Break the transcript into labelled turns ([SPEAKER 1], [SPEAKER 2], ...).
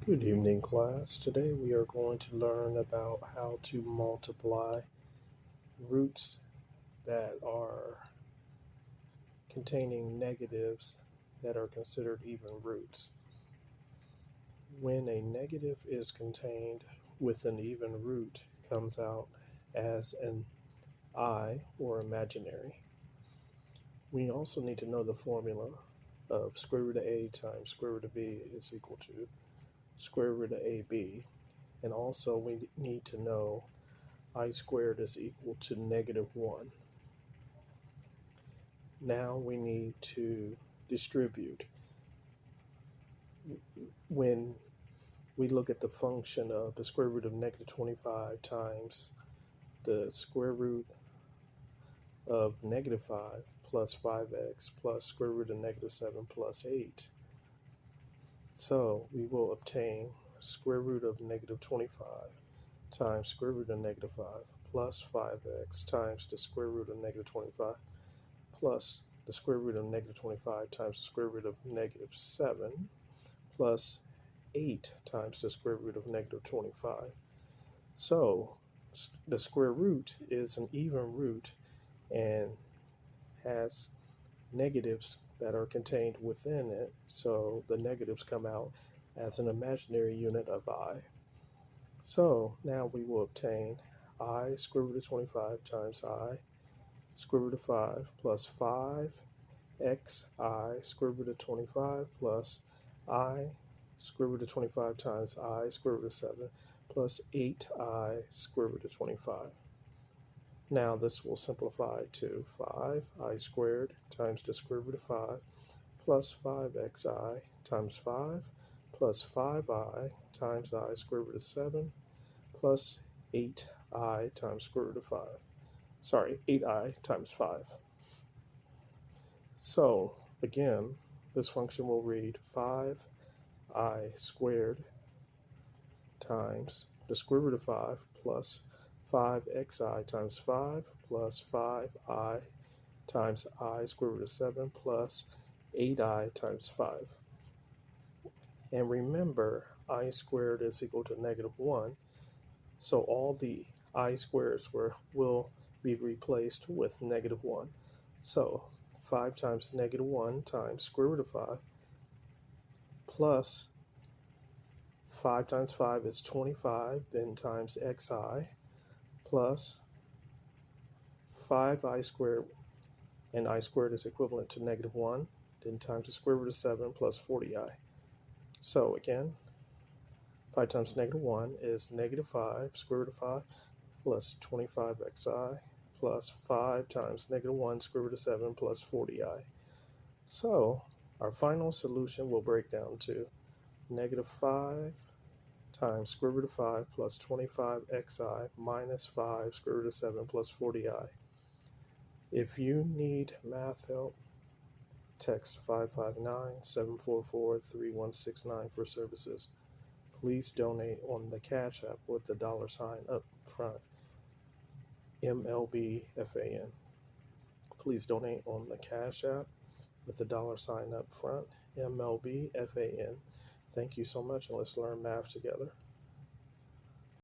[SPEAKER 1] Good evening, class. Today we are going to learn about how to multiply roots that are containing negatives that are considered even roots. When a negative is contained with an even root, it comes out as an I or imaginary. We also need to know the formula of square root of a times square root of b is equal to square root of ab. And also we need to know I squared is equal to -1. Now we need to distribute. When we look at the function of the square root of -25 times the square root of -5 plus 5x plus square root of -7 plus 8. So we will obtain square root of -25 times square root of -5 plus 5x times the square root of -25 plus the square root of -25 times the square root of -7 plus 8 times the square root of -25. So the square root is an even root and has negatives that are contained within it. So the negatives come out as an imaginary unit of I. So now we will obtain I square root of 25 times I square root of 5 plus 5x I square root of 25 plus I square root of 25 times I square root of 7 plus 8I square root of 25. Now this will simplify to 5I squared times the square root of 5 plus 5xi times 5 plus 5I times I square root of 7 plus 8I times square root of 5. 8I times 5. So again, this function will read 5I squared times the square root of 5 plus 5xi times 5 plus 5I times I square root of 7 plus 8I times 5. And remember, I squared is equal to -1, so all the I squares will be replaced with -1. So 5 times -1 times square root of 5 plus 5 times 5 is 25, then times xi plus 5I squared, and I squared is equivalent to -1, then times the square root of 7 plus 40i. So again, 5 times -1 is -5 square root of 5 plus 25xi plus 5 times -1 square root of 7 plus 40i. So our final solution will break down to -5 times square root of 5 plus 25xi minus 5 square root of 7 plus 40i. If you need math help, text 559-744-3169 for services. Please donate on the Cash App with the $ up front, MLBFan. Please donate on the Cash App with the $ up front, MLBFan. Thank you so much, and let's learn math together.